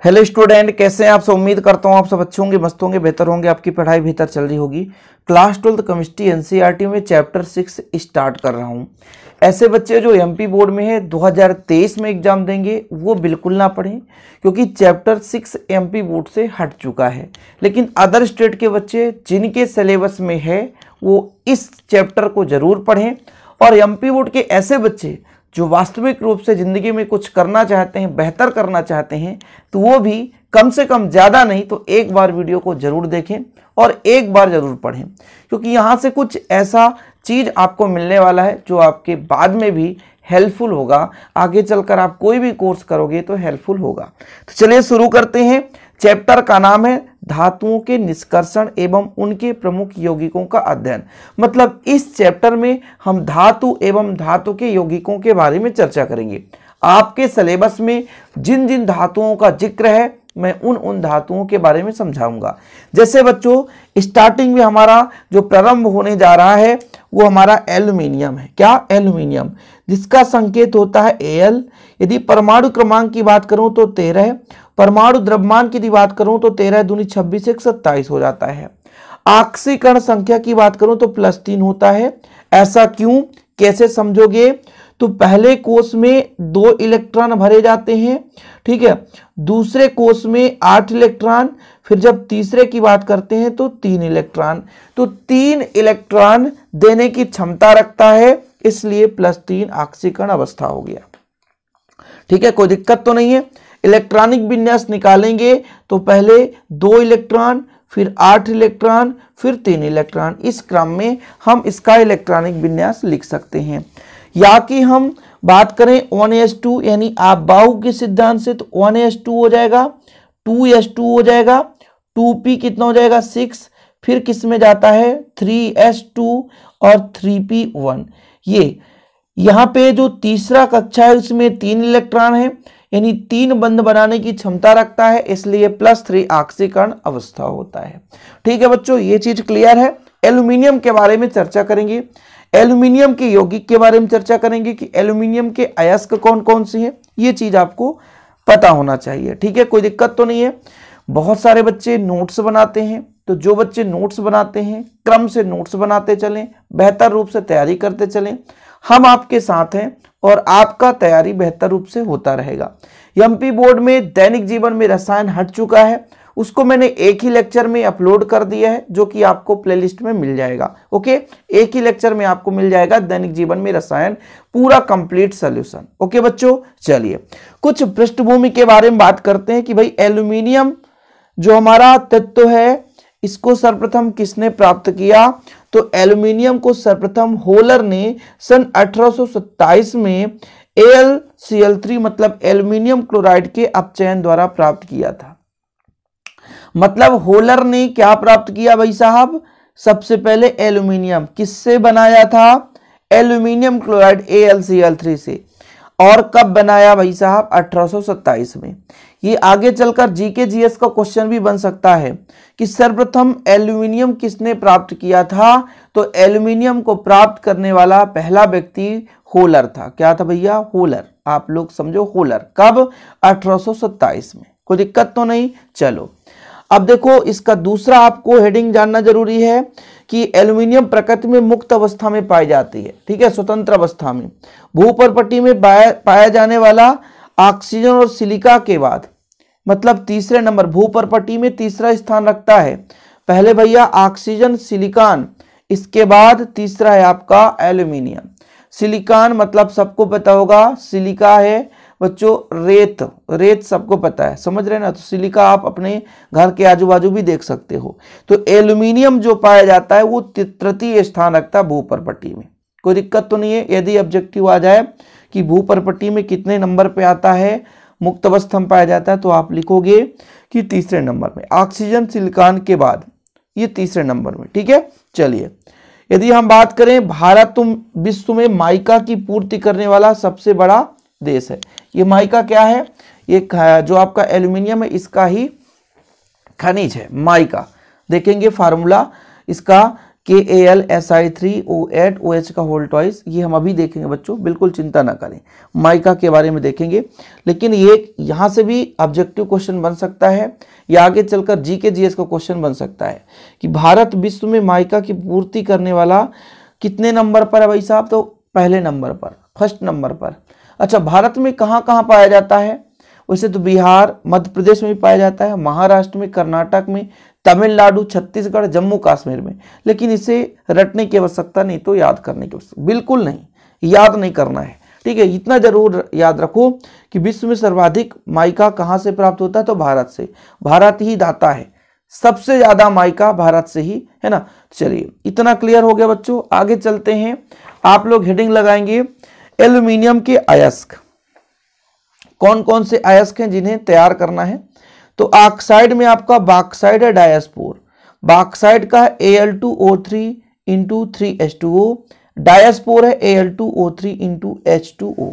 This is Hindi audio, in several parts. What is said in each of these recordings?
हेलो स्टूडेंट, कैसे हैं आप सब। उम्मीद करता हूं आप सब अच्छे होंगे, मस्त होंगे, बेहतर होंगे, आपकी पढ़ाई बेहतर चल रही होगी। क्लास 12 केमिस्ट्री एनसीईआरटी में चैप्टर 6 स्टार्ट कर रहा हूं। ऐसे बच्चे जो एमपी बोर्ड में है 2023 में एग्जाम देंगे वो बिल्कुल ना पढ़ें, क्योंकि चैप्टर 6 एमपी बोर्ड से हट चुका है। लेकिन अदर स्टेट के बच्चे जिनके सिलेबस में है वो इस चैप्टर को जरूर पढ़ें। और एमपी बोर्ड के ऐसे बच्चे जो वास्तविक रूप से ज़िंदगी में कुछ करना चाहते हैं, बेहतर करना चाहते हैं, तो वो भी कम से कम ज़्यादा नहीं तो एक बार वीडियो को ज़रूर देखें और एक बार ज़रूर पढ़ें, क्योंकि यहाँ से कुछ ऐसा चीज़ आपको मिलने वाला है जो आपके बाद में भी हेल्पफुल होगा। आगे चलकर आप कोई भी कोर्स करोगे तो हेल्पफुल होगा। तो चलिए शुरू करते हैं। चैप्टर का नाम है धातुओं के निष्कर्षण एवं उनके प्रमुख यौगिकों का अध्ययन। मतलब इस चैप्टर में हम धातु एवं धातु के यौगिकों के बारे में चर्चा करेंगे। आपके सिलेबस में जिन जिन धातुओं का जिक्र है मैं उन धातुओं के बारे में समझाऊंगा। जैसे बच्चों स्टार्टिंग में हमारा जो प्रारंभ होने जा रहा है वो हमारा एल्यूमिनियम है। क्या? एल्यूमिनियम, जिसका संकेत होता है Al। यदि परमाणु क्रमांक की बात करूं तो 13, परमाणु द्रव्यमान की बात करूं तो 13 दूनी 26 1 27 हो जाता है। ऑक्सीकरण संख्या की बात करूं तो +3 होता है। ऐसा क्यों, कैसे समझोगे? तो पहले कोष में 2 इलेक्ट्रॉन भरे जाते हैं, ठीक है। दूसरे कोष में 8 इलेक्ट्रॉन, फिर जब तीसरे की बात करते हैं तो 3 इलेक्ट्रॉन। तो 3 इलेक्ट्रॉन देने की क्षमता रखता है, इसलिए +3 ऑक्सीकरण अवस्था हो गया। ठीक है, कोई दिक्कत तो नहीं है। इलेक्ट्रॉनिक विन्यास निकालेंगे तो पहले 2 इलेक्ट्रॉन, फिर 8 इलेक्ट्रॉन, फिर 3 इलेक्ट्रॉन। इस क्रम में हम इसका इलेक्ट्रॉनिक विन्यास लिख सकते हैं। या कि हम बात करें 1s2 यानी आप बाउ के सिद्धांत से, तो 1s2 हो जाएगा, 2s2 हो जाएगा, 2p कितना हो जाएगा 6, फिर किस में जाता है 3s2 और 3p1। ये यहाँ पे जो तीसरा कक्षा है उसमें 3 इलेक्ट्रॉन है, यानी 3 बंध बनाने की क्षमता रखता है, इसलिए +3 ऑक्सीकरण अवस्था होता है। ठीक है बच्चों, ये चीज क्लियर है। एल्यूमिनियम के बारे में चर्चा करेंगे, एल्यूमिनियम के यौगिक के बारे में चर्चा करेंगे कि एल्यूमिनियम के अयस्क कौन कौन से हैं, ये चीज आपको पता होना चाहिए। ठीक है, कोई दिक्कत तो नहीं है। बहुत सारे बच्चे नोट्स बनाते हैं, तो जो बच्चे नोट्स बनाते हैं क्रम से नोट्स बनाते चलें, बेहतर रूप से तैयारी करते चलें। हम आपके साथ हैं और आपका तैयारी बेहतर रूप से होता रहेगा। एमपी बोर्ड में दैनिक जीवन में रसायन हट चुका है, उसको मैंने एक ही लेक्चर में अपलोड कर दिया है, जो कि आपको प्लेलिस्ट में मिल जाएगा। ओके, एक ही लेक्चर में आपको मिल जाएगा दैनिक जीवन में रसायन पूरा कंप्लीट सॉल्यूशन। ओके बच्चों, चलिए कुछ पृष्ठभूमि के बारे में बात करते हैं कि भाई एल्यूमिनियम जो हमारा तत्व है इसको सर्वप्रथम किसने प्राप्त किया। तो एल्यूमिनियम को सर्वप्रथम होलर ने सन 1827 में AlCl3 मतलब एल्यूमिनियम क्लोराइड के अपचयन द्वारा प्राप्त किया था। मतलब होलर ने क्या प्राप्त किया भाई साहब? सबसे पहले एल्यूमिनियम किससे बनाया था? एल्यूमिनियम क्लोराइड AlCl3 से। और कब बनाया भाई साहब? 1827 में। ये आगे चलकर जीके जीएस का क्वेश्चन भी बन सकता है कि सर्वप्रथम एल्यूमिनियम किसने प्राप्त किया था। तो एल्यूमिनियम को प्राप्त करने वाला पहला व्यक्ति होलर था। क्या था भैया? होलर। आप लोग समझो, होलर। कब? 1827 में। कोई दिक्कत तो नहीं। चलो अब देखो, इसका दूसरा आपको हेडिंग जानना जरूरी है कि एल्यूमिनियम प्रकृति में मुक्त अवस्था में पाई जाती है, ठीक है, स्वतंत्र अवस्था में। भूपर्पटी में पाया जाने वाला ऑक्सीजन और सिलिका के बाद मतलब तीसरे नंबर, भूपर्पटी में तीसरा स्थान रखता है। पहले भैया ऑक्सीजन, सिलिकॉन, इसके बाद तीसरा है आपका एल्यूमिनियम। सिलिकॉन मतलब सबको पता होगा, सिलिका है बच्चों रेत, रेत सबको पता है, समझ रहे ना। तो सिलिका आप अपने घर के आजू बाजू भी देख सकते हो। तो एल्यूमिनियम जो पाया जाता है वो तृतीय स्थान रखता है भूपर्पटी में। कोई दिक्कत तो नहीं है। यदि ऑब्जेक्टिव आ जाए कि भूपर्पटी में कितने नंबर पे आता है, मुक्त अवस्था में पाया जाता है, तो आप लिखोगे कि तीसरे नंबर में। ऑक्सीजन सिलिकॉन के बाद ये तीसरे नंबर में। ठीक है, चलिए यदि हम बात करें, भारत विश्व में माइका की पूर्ति करने वाला सबसे बड़ा देश है। ये माइका क्या है? ये जो आपका एल्यूमिनियम है इसका ही खनिज है माइका। देखेंगे फार्मूला इसका KAlSi3O8OH का होल ट्वाइस, ये हम अभी देखेंगे बच्चों, बिल्कुल चिंता ना करें, माइका के बारे में देखेंगे। लेकिन ये यहाँ से भी ऑब्जेक्टिव क्वेश्चन बन सकता है या आगे चलकर जीके जीएस का क्वेश्चन बन सकता है कि भारत विश्व में माइका की पूर्ति करने वाला कितने नंबर पर है भाई साहब? तो पहले नंबर पर, फर्स्ट नंबर पर। अच्छा, भारत में कहाँ कहाँ पाया जाता है? वैसे तो बिहार, मध्य प्रदेश में भी पाया जाता है, महाराष्ट्र में, कर्नाटक में, तमिलनाडु, छत्तीसगढ़, जम्मू कश्मीर में। लेकिन इसे रटने की आवश्यकता नहीं, तो याद करने की आवश्यकता बिल्कुल नहीं, याद नहीं करना है, ठीक है। इतना जरूर याद रखो कि विश्व में सर्वाधिक माइका कहाँ से प्राप्त होता है? तो भारत से। भारत ही दाता है, सबसे ज्यादा माइका भारत से ही है ना। चलिए, इतना क्लियर हो गया बच्चों। आगे चलते हैं, आप लोग हेडिंग लगाएंगे एल्यूमिनियम के अयस्क। कौन कौन से अयस्क हैं जिन्हें तैयार करना है? तो ऑक्साइड में आपका बॉक्साइड है, डायस्पोर। बॉक्साइड का Al2O3 इंटू 3H2O, डायस्पोर है Al2O3 इंटू H2O।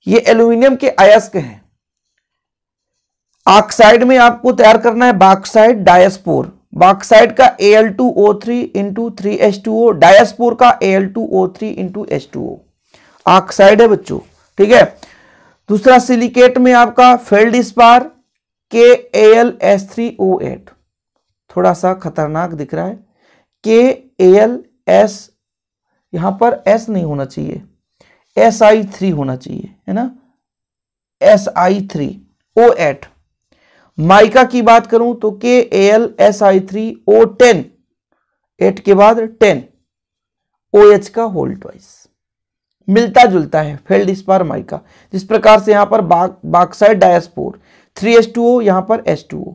ये एल्यूमिनियम के अयस्क हैं। ऑक्साइड में आपको तैयार करना है बॉक्साइड, डायस्पोर। बॉक्साइड का Al2O3 इंटू 3H2O, डायस्पोर का Al2O3 इंटू H2O। ऑक्साइड है बच्चों, ठीक है। दूसरा सिलिकेट में आपका फेल्डस्पार, KAlS3O8, थोड़ा सा खतरनाक दिख रहा है। KAlS, यहां पर S नहीं होना चाहिए, Si3 होना चाहिए, है ना, Si3O8। माइका की बात करूं तो KAlSi3O10, 8 के बाद 10, OH का होल ट्वाइस। मिलता जुलता है फेल्डस्पार माइका, जिस प्रकार से यहां पर बॉक्साइड डायस्पोर, 3H2O, यहां पर H2O।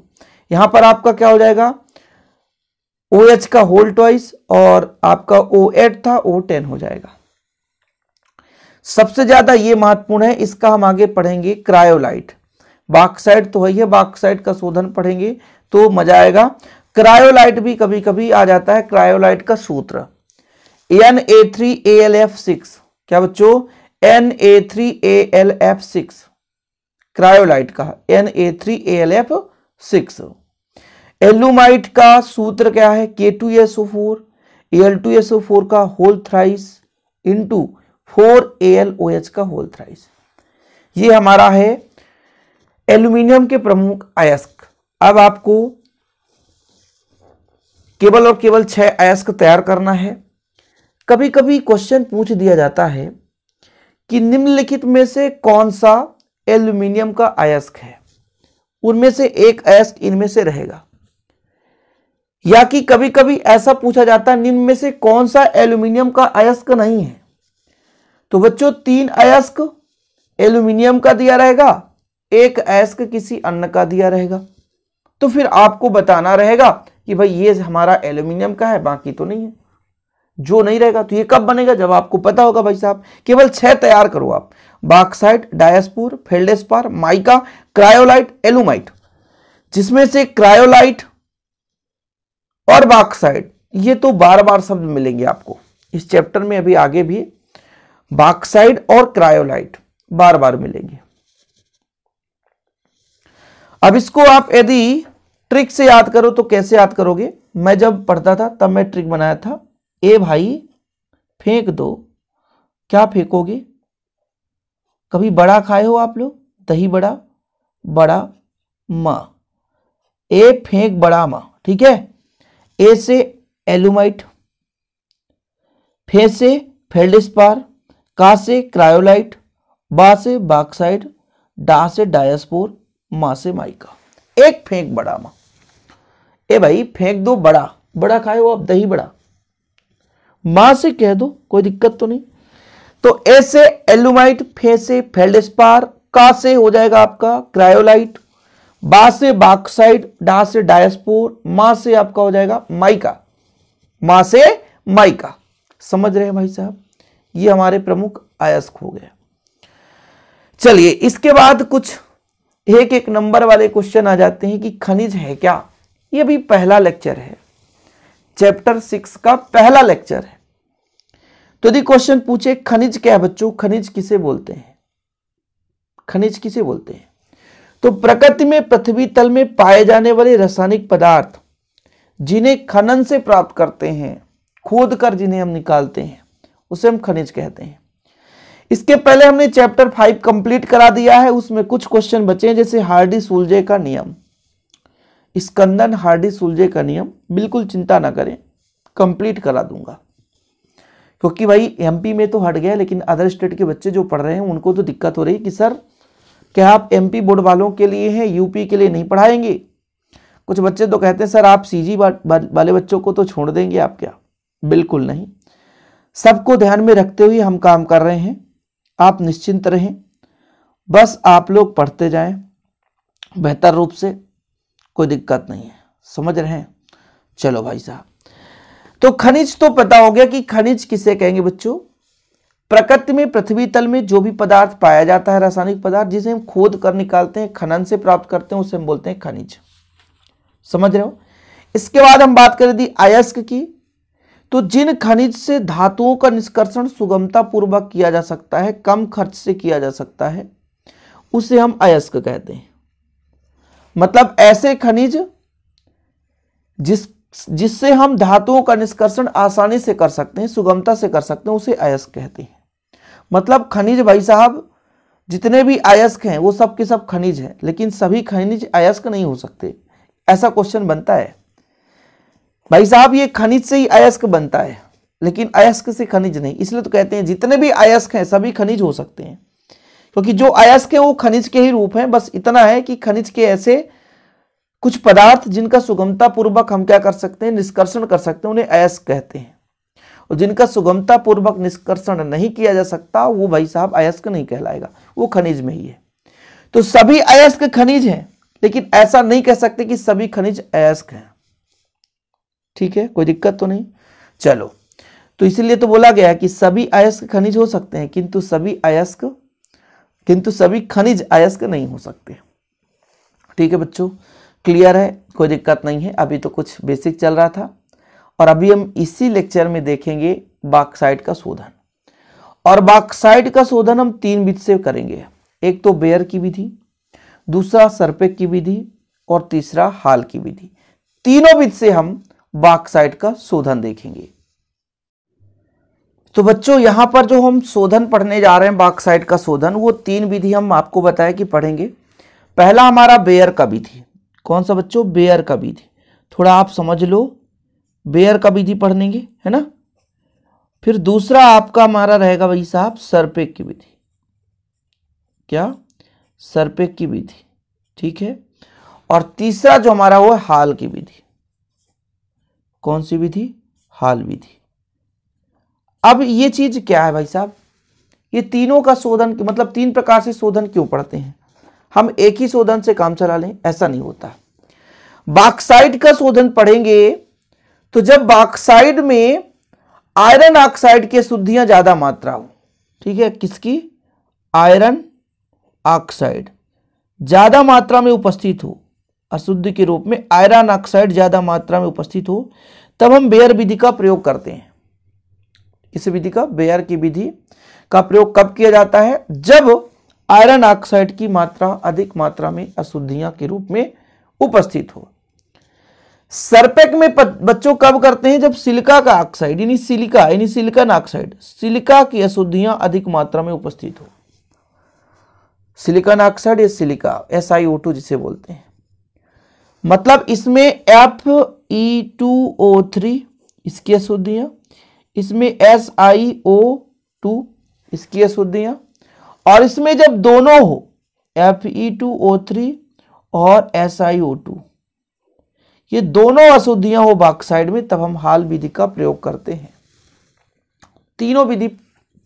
यहां पर आपका क्या हो जाएगा? OH का होल ट्वाइस, और आपका O8 था, O10 हो जाएगा। सबसे ज्यादा ये महत्वपूर्ण है, इसका हम आगे पढ़ेंगे क्रायोलाइट। बॉक्साइड तो है, बॉक्साइड का शोधन पढ़ेंगे तो मजा आएगा। क्रायोलाइट भी कभी कभी आ जाता है। क्रायोलाइट का सूत्र Na3AlF6, क्या बच्चों? Na3AlF6 क्रायोलाइट का, Na3AlF6। एल्यूमाइट का सूत्र क्या है? K2SO4, Al2SO4 का होल थ्राइस इंटू 4AlOH का होल थ्राइस। ये हमारा है एल्यूमिनियम के प्रमुख अयस्क। अब आपको केवल और केवल 6 अयस्क तैयार करना है। कभी कभी क्वेश्चन पूछ दिया जाता है कि निम्नलिखित में से कौन सा एल्यूमिनियम का अयस्क है, उनमें से एक अयस्क इनमें से रहेगा। या कि कभी कभी ऐसा पूछा जाता है निम्न में से कौन सा एल्यूमिनियम का अयस्क नहीं है। तो बच्चों 3 अयस्क एल्यूमिनियम का दिया रहेगा, एक अयस्क किसी अन्य का दिया रहेगा। तो फिर आपको बताना रहेगा कि भाई ये हमारा एल्यूमिनियम का है, बाकी तो नहीं है। जो नहीं रहेगा तो ये कब बनेगा? जब आपको पता होगा भाई साहब। केवल 6 तैयार करो आप, bauxite, diaspore, feldspar, mica, cryolite, alumite. जिसमें से क्रायोलाइट और बॉक्साइट, ये तो बार बार शब्द मिलेंगे आपको इस चैप्टर में, अभी आगे भी बॉक्साइट और क्रायोलाइट बार बार मिलेंगे। अब इसको आप यदि ट्रिक से याद करो तो कैसे याद करोगे? मैं जब पढ़ता था तब मैं ट्रिक बनाया था। ए भाई फेंक दो, क्या फेंकोगे? कभी बड़ा खाए हो आप लोग? दही बड़ा, बड़ा मां, ए फेंक बड़ा मां, ठीक है। ए से एल्यूमाइट, फे से फेल्डस्पार, का से क्रायोलाइट, बा से बॉक्साइड, डा से डायस्पोर, मां से माइका। एक फेंक बड़ा मां। ए भाई फेंक दो बड़ा, बड़ा खाए हो आप, दही बड़ा। मां से कह दो, कोई दिक्कत तो नहीं। तो ए से एल्यूमाइट, फे से फेल्डस्पार, का से हो जाएगा आपका क्रायोलाइट, बा से बॉक्साइड, डा से डायस्पोर, मां से आपका हो जाएगा माइका, मां से माइका। समझ रहे हैं भाई साहब? ये हमारे प्रमुख अयस्क हो गए। चलिए, इसके बाद कुछ एक एक नंबर वाले क्वेश्चन आ जाते हैं कि खनिज है क्या। ये भी पहला लेक्चर है, चैप्टर 6 का पहला लेक्चर है। तो यदि क्वेश्चन पूछे खनिज क्या है बच्चों, खनिज किसे बोलते हैं? खनिज किसे बोलते हैं? तो प्रकृति में पृथ्वी तल में पाए जाने वाले रासायनिक पदार्थ जिन्हें खनन से प्राप्त करते हैं, खोद कर जिन्हें हम निकालते हैं, उसे हम खनिज कहते हैं। इसके पहले हमने चैप्टर 5 कंप्लीट करा दिया है, उसमें कुछ क्वेश्चन बचे हैं, जैसे हार्डी-सुलजे का नियम, स्कंदन हार्डी-सुलजे का नियम। बिल्कुल चिंता ना करें, कंप्लीट करा दूंगा, क्योंकि भाई एमपी में तो हट गया, लेकिन अदर स्टेट के बच्चे जो पढ़ रहे हैं उनको तो दिक्कत हो रही कि सर क्या आप एमपी बोर्ड वालों के लिए हैं, यूपी के लिए नहीं पढ़ाएंगे। कुछ बच्चे तो कहते हैं सर आप सीजी वाले बच्चों को तो छोड़ देंगे आप क्या? बिल्कुल नहीं, सबको ध्यान में रखते हुए हम काम कर रहे हैं। आप निश्चिंत रहें, बस आप लोग पढ़ते जाएं बेहतर रूप से, कोई दिक्कत नहीं है, समझ रहे हैं? चलो भाई साहब, तो खनिज तो पता हो गया कि खनिज किसे कहेंगे बच्चों? प्रकृति में, पृथ्वी तल में जो भी पदार्थ पाया जाता है, रासायनिक पदार्थ जिसे हम खोद कर निकालते हैं, खनन से प्राप्त करते हैं, उसे हम बोलते हैं खनिज। समझ रहे हो? इसके बाद हम बात करें थी अयस्क की, तो जिन खनिज से धातुओं का निष्कर्षण सुगमता पूर्वक किया जा सकता है, कम खर्च से किया जा सकता है, उसे हम अयस्क कहते हैं। मतलब ऐसे खनिज जिससे हम धातुओं का निष्कर्षण आसानी से कर सकते हैं, सुगमता से कर सकते हैं, उसे अयस्क कहते हैं। मतलब खनिज भाई साहब जितने भी अयस्क हैं वो सब के सब खनिज हैं, लेकिन सभी खनिज अयस्क नहीं हो सकते। ऐसा क्वेश्चन बनता है भाई साहब, ये खनिज से ही अयस्क बनता है, लेकिन अयस्क से खनिज नहीं। इसलिए तो कहते हैं जितने भी अयस्क हैं सभी खनिज हो सकते हैं, क्योंकि जो अयस्क है वो खनिज के ही रूप हैं। बस इतना है कि खनिज के ऐसे कुछ पदार्थ जिनका सुगमता पूर्वक हम क्या कर सकते हैं, निष्कर्षण कर सकते हैं, उन्हें अयस्क कहते हैं। और जिनका सुगमता पूर्वक निष्कर्षण नहीं किया जा सकता वो भाई साहब अयस्क नहीं कहलाएगा, वो खनिज में ही है। तो सभी अयस्क खनिज हैं, लेकिन ऐसा नहीं कह सकते कि सभी खनिज अयस्क हैं। ठीक है, कोई दिक्कत तो नहीं? चलो, तो इसीलिए तो बोला गया कि सभी अयस्क खनिज हो सकते हैं, किंतु सभी खनिज अयस्क नहीं हो सकते। ठीक है बच्चों, क्लियर है? कोई दिक्कत नहीं है। अभी तो कुछ बेसिक चल रहा था, और अभी हम इसी लेक्चर में देखेंगे बॉक्साइट का शोधन। और बॉक्साइट का शोधन हम 3 विधि से करेंगे। एक तो बेयर की विधि, दूसरा सरपेक की विधि, और तीसरा हाल की विधि। तीनों विधि से हम बॉक्साइट का शोधन देखेंगे। तो बच्चों यहां पर जो हम शोधन पढ़ने जा रहे हैं, बॉक्साइट का शोधन, वो 3 विधि हम आपको बताया कि पढ़ेंगे। पहला हमारा बेयर का विधि। कौन सा बच्चों? बेयर का विधि। थोड़ा आप समझ लो, बेयर का विधि पढ़ेंगे, है ना। फिर दूसरा आपका हमारा रहेगा भाई साहब सरपेक की विधि। क्या? सरपेक की विधि। ठीक है। और तीसरा जो हमारा वो है हाल की विधि। कौन सी विधि? हाल विधि। अब ये चीज क्या है भाई साहब? ये तीनों का शोधन, मतलब 3 प्रकार से शोधन क्यों पढ़ते हैं? हम एक ही शोधन से काम चला लें, ऐसा नहीं होता। बॉक्साइट का शोधन पढ़ेंगे तो जब बॉक्साइट में आयरन ऑक्साइड की अशुद्धियां ज्यादा मात्रा हो। ठीक है, किसकी? आयरन ऑक्साइड ज्यादा मात्रा में उपस्थित हो, अशुद्धि के रूप में आयरन ऑक्साइड ज्यादा मात्रा में उपस्थित हो, तब हम बेयर विधि का प्रयोग करते हैं। किस विधि का? बेयर की विधि का प्रयोग कब किया जाता है? जब आयरन ऑक्साइड की मात्रा अधिक मात्रा में अशुद्धियां के रूप में उपस्थित हो। सरपेक में बच्चों कब करते हैं? जब सिलिका का ऑक्साइड यानी सिलिकन ऑक्साइड, सिलिका की अशुद्धियां अधिक मात्रा में उपस्थित हो। सिलिकन ऑक्साइड या सिलिका, SiO2 जिसे बोलते हैं। मतलब इसमें Fe2O3 इसकी अशुद्धियां, इसमें SiO2 इसकी अशुद्धियां, और इसमें जब दोनों हो Fe2O3 और SiO2 ये दोनों अशुद्धियां हो बॉक्साइड में, तब हम हाल विधि का प्रयोग करते हैं। तीनों विधि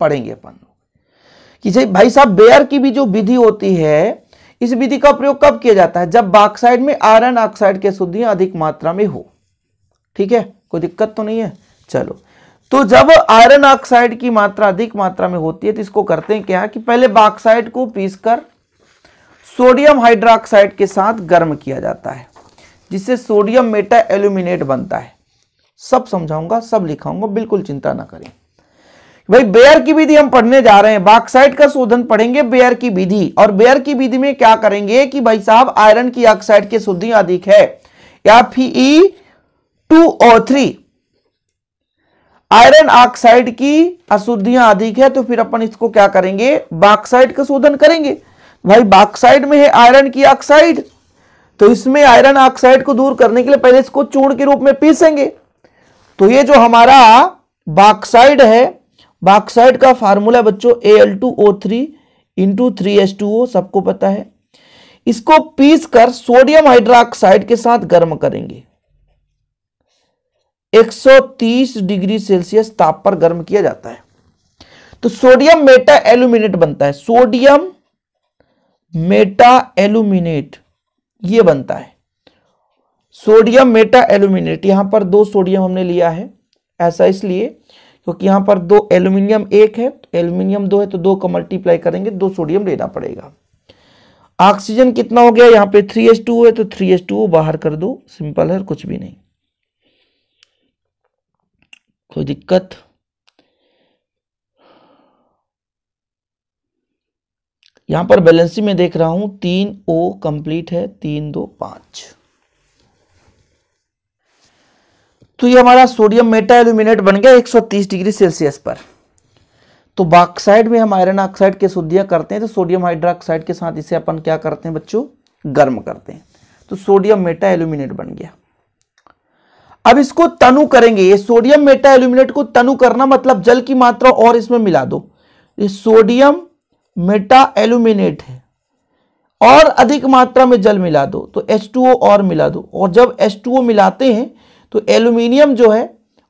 पढ़ेंगे अपन कि भाई साहब बेयर की भी जो विधि होती है, इस विधि का प्रयोग कब किया जाता है? जब बॉक्साइड में आयरन ऑक्साइड की अशुद्धियां अधिक मात्रा में हो। ठीक है, कोई दिक्कत तो नहीं है? चलो, तो जब आयरन ऑक्साइड की मात्रा अधिक मात्रा में होती है तो इसको करते हैं क्या कि पहले बॉक्साइड को पीसकर सोडियम हाइड्रोक्साइड के साथ गर्म किया जाता है, जिससे सोडियम मेटा एल्यूमिनेट बनता है। सब समझाऊंगा, सब लिखाऊंगा, बिल्कुल चिंता ना करें। भाई बेयर की विधि हम पढ़ने जा रहे हैं, बॉक्साइट का शोधन पढ़ेंगे बेयर की विधि। और बेयर की विधि में क्या करेंगे कि भाई साहब आयरन की ऑक्साइड की अशुद्धियां अधिक है, 2O3 आयरन ऑक्साइड की अशुद्धियां अधिक है, तो फिर अपन इसको क्या करेंगे, बॉक्साइड का शोधन करेंगे। भाई बॉक्साइड में है आयरन की ऑक्साइड, तो इसमें आयरन ऑक्साइड को दूर करने के लिए पहले इसको चूर्ण के रूप में पीसेंगे। तो ये जो हमारा बॉक्साइड है, बॉक्साइड का फार्मूला बच्चों Al2O3 इंटू 3H2O, सबको पता है। इसको पीस कर सोडियम हाइड्रोक्साइड के साथ गर्म करेंगे। 130 डिग्री सेल्सियस ताप पर गर्म किया जाता है, तो सोडियम मेटा एल्यूमिनेट बनता है। सोडियम मेटा एल्यूमिनेट ये बनता है, सोडियम मेटा एल्यूमिनेट। यहां पर 2 सोडियम हमने लिया है, ऐसा इसलिए क्योंकि यहां पर 2 एल्यूमिनियम 1 है, एल्यूमिनियम 2 है, तो 2 का मल्टीप्लाई करेंगे, 2 सोडियम लेना पड़ेगा। ऑक्सीजन कितना हो गया, यहां पे 3H2O है, तो 3H2O बाहर कर दो, सिंपल है, कुछ भी नहीं, कोई दिक्कत। यहां पर बैलेंसी में देख रहा हूं 3O कंप्लीट है, 3 2 5। तो ये हमारा सोडियम मेटा एल्यूमिनेट बन गया 130 डिग्री सेल्सियस पर। तो बॉक्साइड में हम आयरन ऑक्साइड की शुद्धियां करते हैं, तो सोडियम हाइड्रोक्साइड के साथ इसे अपन क्या करते हैं बच्चों, गर्म करते हैं, तो सोडियम मेटा एल्यूमिनेट बन गया। अब इसको तनु करेंगे, ये सोडियम मेटा एल्यूमिनेट को तनु करना मतलब जल की मात्रा और इसमें मिला दो। ये सोडियम मेटा एल्यूमिनेट है और अधिक मात्रा में जल मिला दो, तो H2O और मिला दो, और जब H2O मिलाते हैं तो एल्यूमिनियम जो है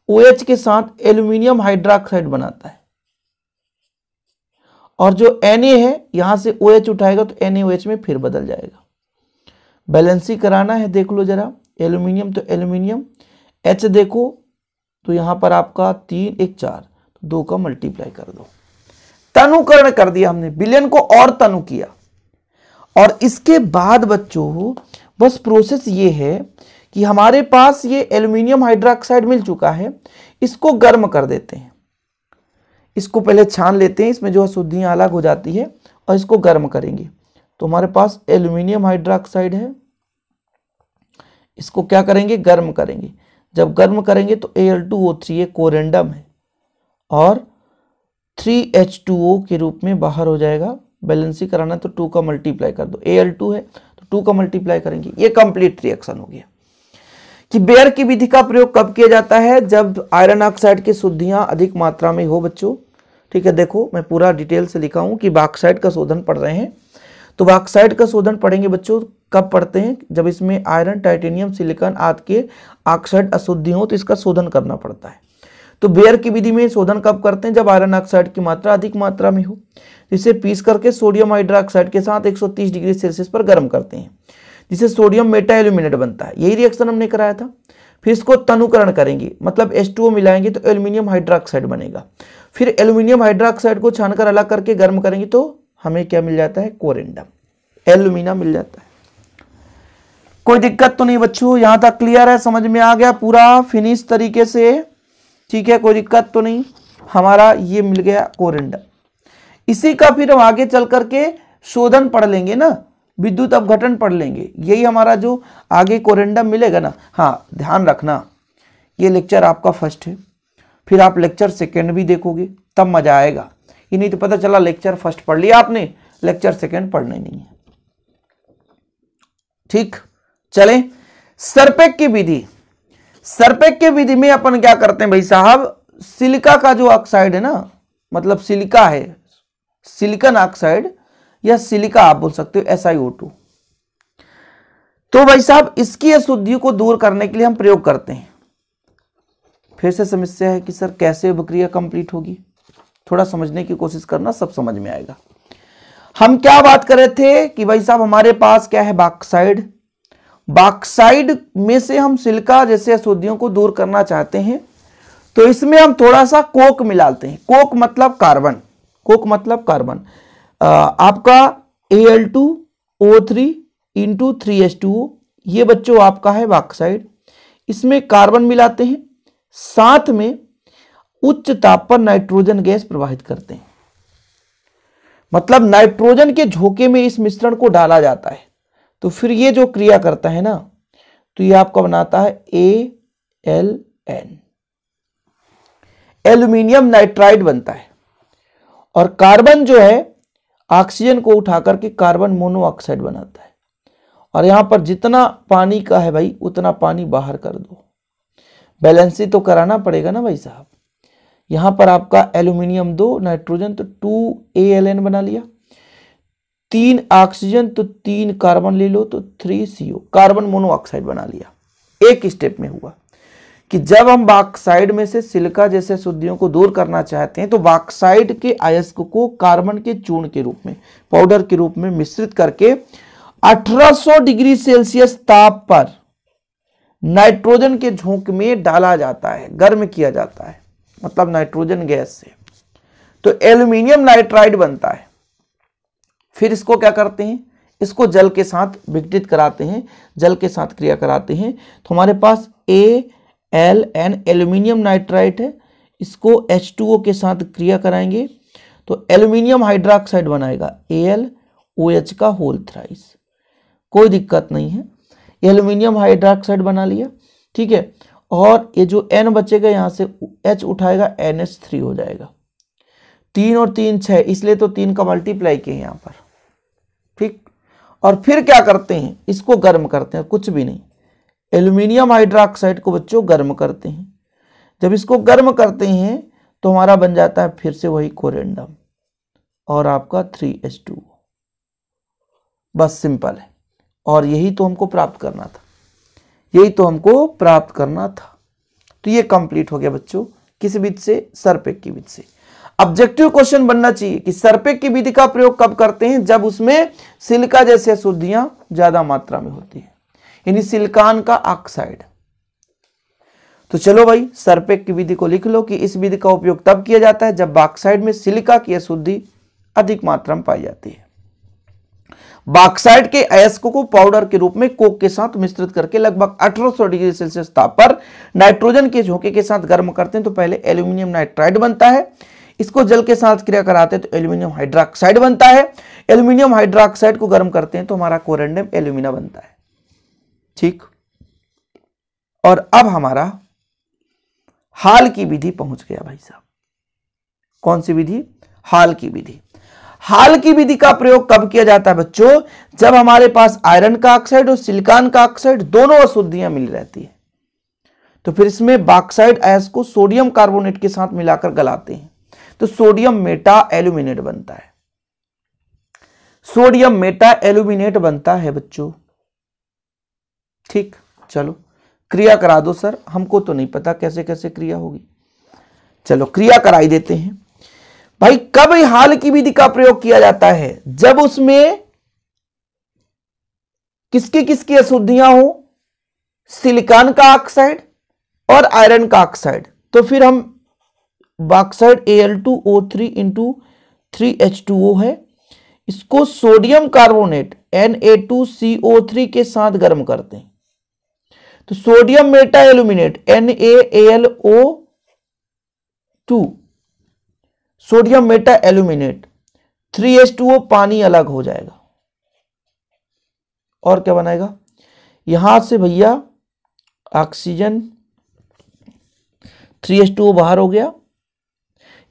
OH के साथ एल्यूमिनियम हाइड्रोक्साइड बनाता है, और जो Na है यहां से OH उठाएगा तो NaOH में फिर बदल जाएगा। बैलेंसी कराना है, देख लो जरा, एल्यूमिनियम तो एल्यूमिनियम, H देखो तो यहां पर आपका 3 1 4, 2 का मल्टीप्लाई कर दो, तनुकरण कर दिया हमने, विलयन को और तनु किया। और इसके बाद बच्चों बस प्रोसेस ये है कि हमारे पास ये एल्यूमिनियम हाइड्रोक्साइड मिल चुका है, इसको गर्म कर देते हैं। इसको पहले छान लेते हैं, इसमें जो अशुद्धियां अलग हो जाती है, और इसको गर्म करेंगे। तो हमारे पास एल्यूमिनियम हाइड्रोक्साइड है, इसको क्या करेंगे, गर्म करेंगे। जब गर्म करेंगे तो Al2O3 ये कोरेंडम है और 3H2O के रूप में बाहर हो जाएगा। बैलेंसी कराना तो 2 का मल्टीप्लाई कर दो, Al2 है तो 2 का मल्टीप्लाई करेंगे। ये कंप्लीट रिएक्शन हो गया। कि बेयर की विधि का प्रयोग कब किया जाता है, जब आयरन ऑक्साइड की शुद्धियां अधिक मात्रा में हो बच्चों। ठीक है, देखो मैं पूरा डिटेल से लिखा हूं कि बॉक्साइड का शोधन पढ़ रहे हैं, तो बॉक्साइड का शोधन पढ़ेंगे बच्चों कब पढ़ते हैं, जब इसमें आयरन टाइटेनियम सिलिकॉन आदि के ऑक्साइड अशुद्धि हो तो इसका शोधन करना पड़ता है। तो बेयर की विधि में शोधन कब करते हैं, जब आयरन ऑक्साइड की मात्रा अधिक मात्रा में हो। इसे पीस करके सोडियम हाइड्रोक्साइड के साथ 130 डिग्री सेल्सियस पर गर्म करते हैं, जिसे सोडियम मेटा एल्यूमिनेट बनता है। यही रिएक्शन हमने कराया था। फिर इसको तनुकरण करेंगे, मतलब H2O मिलाएंगे तो एल्यूमिनियम हाइड्रोक्साइड बनेगा। फिर एल्यूमिनियम हाइड्रोक्साइड को छानकर अलग करके गर्म करेंगे तो हमें क्या मिल जाता है, कोरेंडम, एल्यूमिना मिल जाता है। कोई दिक्कत तो नहीं बच्चों, यहां तक क्लियर है, समझ में आ गया पूरा फिनिश तरीके से। ठीक है, कोई दिक्कत तो नहीं, हमारा ये मिल गया कोरेंडम। इसी का फिर हम आगे चल करके शोधन पढ़ लेंगे ना, विद्युत अपघटन पढ़ लेंगे। यही हमारा जो आगे कोरेंडम मिलेगा ना। हाँ, ध्यान रखना ये लेक्चर आपका फर्स्ट है, फिर आप लेक्चर सेकेंड भी देखोगे तब मजा आएगा। ये नहीं तो पता चला लेक्चर फर्स्ट पढ़ लिया आपने, लेक्चर सेकेंड पढ़ना ही नहीं है। ठीक, चले सरपेक की विधि। सरपेक की विधि में अपन क्या करते हैं भाई साहब, सिलिका का जो ऑक्साइड है ना, मतलब सिलिका है, सिलिकॉन ऑक्साइड या सिलिका आप बोल सकते हो, SiO2। तो भाई साहब इसकी अशुद्धियों को दूर करने के लिए हम प्रयोग करते हैं। फिर से समस्या है कि सर कैसे प्रक्रिया कंप्लीट होगी, थोड़ा समझने की कोशिश करना, सब समझ में आएगा। हम क्या बात कर रहे थे कि भाई साहब हमारे पास क्या है, बॉक्साइड। बॉक्साइड में से हम सिलिका जैसे अशुद्धियों को दूर करना चाहते हैं, तो इसमें हम थोड़ा सा कोक मिलाते हैं। कोक मतलब कार्बन, कोक मतलब कार्बन। आपका Al2O3 इंटू 3H2O, ये बच्चों आपका है बॉक्साइड। इसमें कार्बन मिलाते हैं, साथ में उच्च ताप पर नाइट्रोजन गैस प्रवाहित करते हैं। मतलब नाइट्रोजन के झोंके में इस मिश्रण को डाला जाता है, तो फिर ये जो क्रिया करता है ना, तो ये आपका बनाता है Ln। एल्यूमिनियम नाइट्राइड बनता है और कार्बन जो है ऑक्सीजन को उठा करके कार्बन मोनोऑक्साइड बनाता है। और यहां पर जितना पानी का है भाई उतना पानी बाहर कर दो, बैलेंस ही तो कराना पड़ेगा ना भाई साहब। यहां पर आपका एल्यूमिनियम 2 नाइट्रोजन तो 2Aln बना लिया, 3 ऑक्सीजन तो 3 कार्बन ले लो तो 3CO कार्बन मोनोऑक्साइड बना लिया। एक स्टेप में हुआ कि जब हम बॉक्साइड में से सिलिका जैसे अशुद्धियों को दूर करना चाहते हैं तो बॉक्साइड के अयस्क को कार्बन के चूर्ण के रूप में, पाउडर के रूप में मिश्रित करके 1800 डिग्री सेल्सियस ताप पर नाइट्रोजन के झोंक में डाला जाता है, गर्म किया जाता है, मतलब नाइट्रोजन गैस से, तो एल्यूमिनियम नाइट्राइड बनता है। फिर इसको क्या करते हैं, इसको जल के साथ विघटित कराते हैं, जल के साथ क्रिया कराते हैं, तो हमारे पास Aln एल्यूमिनियम नाइट्राइड है, इसको H2O के साथ क्रिया कराएंगे तो एल्यूमिनियम हाइड्रोक्साइड बनाएगा AlOH का होल थ्राइस। कोई दिक्कत नहीं है, एल्यूमिनियम हाइड्रोक्साइड बना लिया, ठीक है। और ये जो N बचेगा यहां से H उठाएगा NH3 हो जाएगा। 3 और 3 6, इसलिए तो 3 का मल्टीप्लाई किए यहां पर, ठीक। और फिर क्या करते हैं, इसको गर्म करते हैं, कुछ भी नहीं, एल्यूमिनियम हाइड्रोक्साइड को बच्चों गर्म करते हैं। जब इसको गर्म करते हैं तो हमारा बन जाता है फिर से वही कोरेंडम और आपका 3H2O। बस सिंपल है। और यही तो हमको प्राप्त करना था, यही तो हमको प्राप्त करना था। तो ये कंप्लीट हो गया बच्चों, किस विधि से, सरपेक की विधि से। ऑब्जेक्टिव क्वेश्चन बनना चाहिए कि सरपेक की विधि का प्रयोग कब करते हैं, जब उसमें सिलिका जैसे अशुद्धियां ज्यादा मात्रा में होती है, यानी सिलिकॉन का ऑक्साइड। तो चलो भाई सरपेक की विधि को लिख लो कि इस विधि का उपयोग तब किया जाता है जब बॉक्साइड में सिलिका की अशुद्धि अधिक मात्रा में पाई जाती है। बॉक्साइड के अयस्क को पाउडर के रूप में कोक के साथ मिश्रित करके लगभग 1800 डिग्री सेल्सियस ताप पर नाइट्रोजन के झोंके के साथ गर्म करते हैं तो पहले एल्यूमिनियम नाइट्राइड बनता है, इसको जल के साथ क्रिया कराते हैं तो एल्यूमिनियम हाइड्रोक्साइड बनता है, एल्यूमिनियम हाइड्रोक्साइड को गर्म करते हैं तो हमारा कोरेंडम एल्यूमिना बनता है, ठीक। और अब हमारा हाल की विधि पहुंच गया भाई साहब। कौन सी विधि, हाल की विधि। हाल की विधि का प्रयोग कब किया जाता है बच्चों, जब हमारे पास आयरन का ऑक्साइड और सिलिकॉन का ऑक्साइड दोनों अशुद्धियां मिल रहती है। तो फिर इसमें बॉक्साइड अयस्क को सोडियम कार्बोनेट के साथ मिलाकर गलाते हैं तो सोडियम मेटा एल्यूमिनेट बनता है, सोडियम मेटा एल्यूमिनेट बनता है बच्चों, ठीक। चलो क्रिया करा दो सर, हमको तो नहीं पता कैसे कैसे क्रिया होगी, चलो क्रिया कराई देते हैं भाई। कब हाल की विधि का प्रयोग किया जाता है, जब उसमें किसकी किसकी अशुद्धियां हो, सिलिकॉन का ऑक्साइड और आयरन का ऑक्साइड। तो फिर हम बॉक्साइड Al2O3 इंटू 3H2O है, इसको सोडियम कार्बोनेट Na2CO3 के साथ गर्म करते हैं तो sodium Meta aluminate NaAlO2, sodium Meta aluminate 3H2O, पानी अलग हो जाएगा और क्या बनाएगा, यहां से भैया ऑक्सीजन 3H2O बाहर हो गया,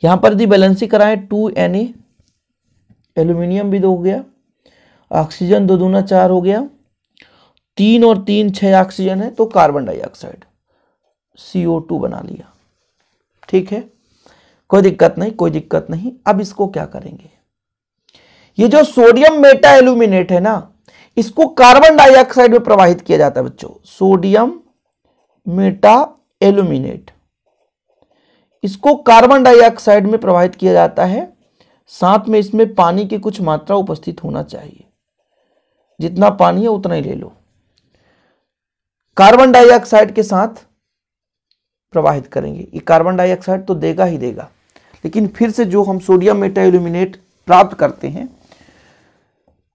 यहां पर यदि बैलेंसी कराएं 2Na, एल्यूमिनियम भी 2 हो गया, ऑक्सीजन 2 दूना 4 हो गया, 3 और 3 6 ऑक्सीजन है तो कार्बन डाइऑक्साइड CO2 बना लिया, ठीक है। कोई दिक्कत नहीं, कोई दिक्कत नहीं। अब इसको क्या करेंगे, ये जो सोडियम मेटा एल्यूमिनेट है ना, इसको कार्बन डाइऑक्साइड में प्रवाहित किया जाता है बच्चों, सोडियम मेटा एल्यूमिनेट, इसको कार्बन डाइऑक्साइड में प्रवाहित किया जाता है। साथ में इसमें पानी की कुछ मात्रा उपस्थित होना चाहिए, जितना पानी है उतना ही ले लो। कार्बन डाइऑक्साइड के साथ प्रवाहित करेंगे, ये कार्बन डाइऑक्साइड तो देगा ही देगा, लेकिन फिर से जो हम सोडियम मेटा एल्यूमिनेट प्राप्त करते हैं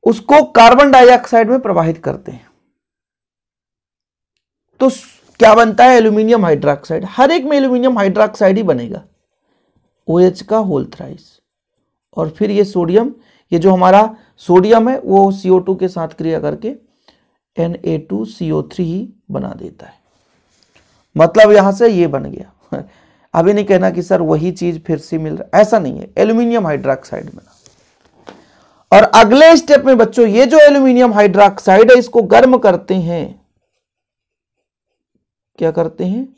उसको कार्बन डाइऑक्साइड में प्रवाहित करते हैं तो क्या बनता है, एल्यूमिनियम हाइड्रोक्साइड। हर एक में एल्यूमिनियम हाइड्रोक्साइड ही बनेगा, OH का होल थ्राइस। और फिर ये सोडियम, ये जो हमारा सोडियम है वो CO2 के साथ क्रिया करके Na2CO3 ही बना देता है। मतलब यहां से ये बन गया। अभी नहीं कहना कि सर वही चीज फिर से मिल रहा, ऐसा नहीं है, एल्यूमिनियम हाइड्रोक्साइड में। और अगले स्टेप में बच्चों ये जो एल्यूमिनियम हाइड्रोक्साइड है इसको गर्म करते हैं, क्या करते हैं,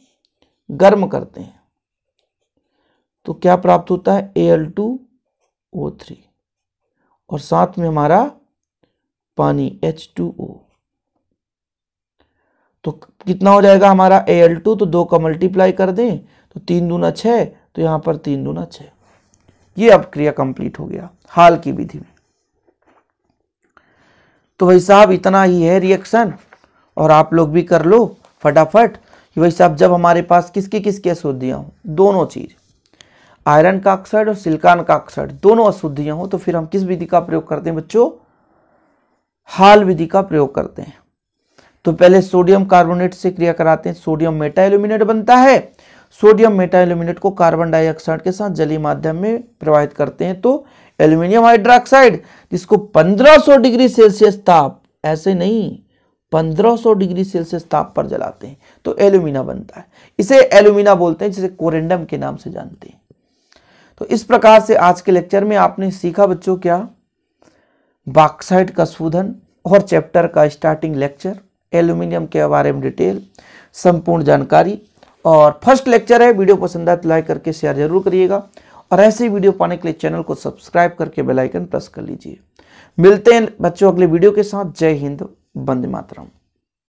गर्म करते हैं, तो क्या प्राप्त होता है, Al2O3 और साथ में हमारा पानी H2O। तो कितना हो जाएगा हमारा Al2, तो 2 का मल्टीप्लाई कर दें तो 3 दूना 6, तो यहां पर 3 दूना 6। ये अब क्रिया कंप्लीट हो गया हाल की विधि में। तो भाई साहब इतना ही है रिएक्शन, और आप लोग भी कर लो फटाफट कि भाई साहब जब हमारे पास किसकी किसकी अशुद्धियां हो, दोनों चीज आयरन का ऑक्साइड और सिलिकॉन का ऑक्साइड दोनों अशुद्धियां हो, तो फिर हम किस विधि का प्रयोग करते हैं बच्चों, हाल विधि का प्रयोग करते हैं। तो पहले सोडियम कार्बोनेट से क्रिया कराते हैं, सोडियम मेटा एल्यूमिनेट बनता है, सोडियम मेटा एल्यूमिनेट को कार्बन डाइऑक्साइड के साथ जलीय माध्यम में प्रवाहित करते हैं, तो एल्यूमिनियम हाइड्रोक्साइड जिसको 1500 डिग्री सेल्सियस ताप, ऐसे नहीं 1500 डिग्री सेल्सियस ताप पर जलाते हैं तो एल्यूमिना बनता है। इसे एल्यूमिना बोलते हैं, जिसे कोरेंडम के नाम से जानते हैं। तो इस प्रकार से आज के लेक्चर में आपने सीखा बच्चों क्या, बॉक्साइट का शोधन और चैप्टर का स्टार्टिंग लेक्चर, एल्यूमिनियम के बारे में डिटेल संपूर्ण जानकारी। और फर्स्ट लेक्चर है, वीडियो पसंद आए तो लाइक करके शेयर जरूर करिएगा, और ऐसे ही वीडियो पाने के लिए चैनल को सब्सक्राइब करके बेल आइकन प्रेस कर लीजिए। मिलते हैं बच्चों अगले वीडियो के साथ। जय हिंद, वंदे मातरम।